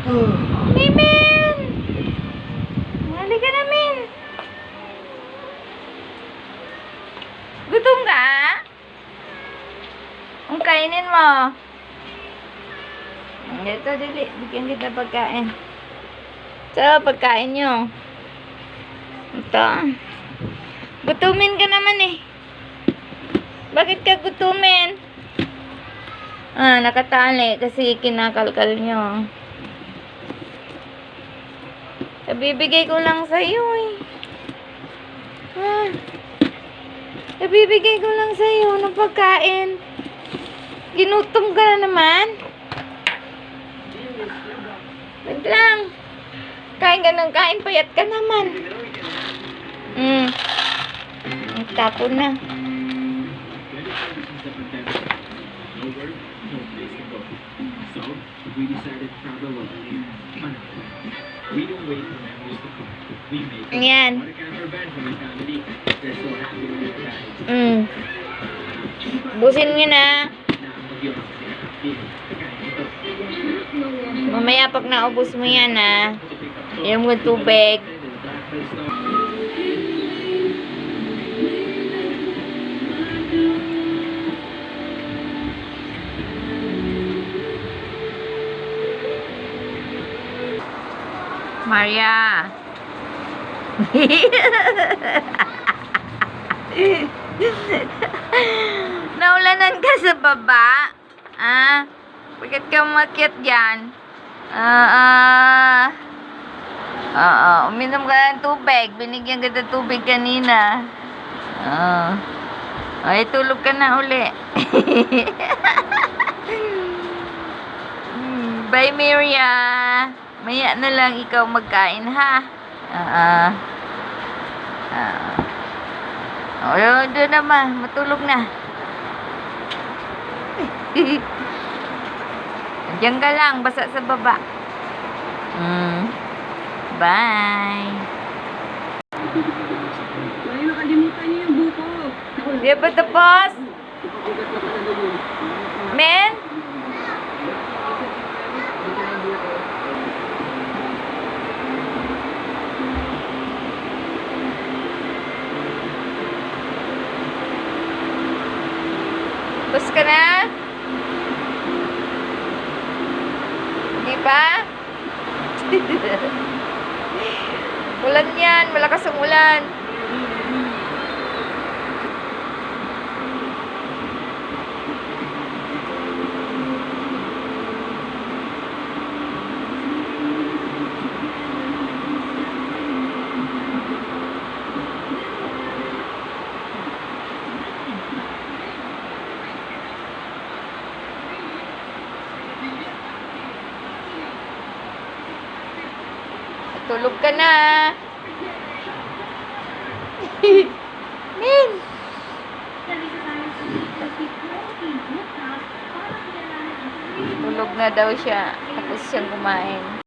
Mimin! Halika na, Min. Gutom ka? Ang kainin mo. Ito, dili. Bigyan kita pagkain. Ito, pagkain nyo. Ito. Gutumin ka naman eh. Bakit ka gutumin? Nakatali kasi kinakalkal nyo. Nabibigay ko lang sa'yo eh. Nabibigay ko lang sa'yo ng pagkain. Ginutom ka na naman. Wait lang. Kain ka ng kain, payat ka naman. Tapon na. Ayan. Busin nyo na. Mamaya pag naubos mo yan inom mo tubig. Maria. Naulanan ka sa baba? Bakit ka umakyat dyan? Uminom ka ng tubig. Binigyan kita tubig kanina. Ay, tulog ka na uli. Bye, Maria. Maya na lang ikaw magkain, ha? Doon naman. Matulog na. Diyan ka lang. Basa sa baba. Bye. Ay, nakalimutan niyo yung buko. Di ba tapos? Men? Tapos ka na? Di ba? Ulan yan. Malakas ang ulan. Tulog ka na. Min! Tulog na daw siya. Tapos siyang kumain.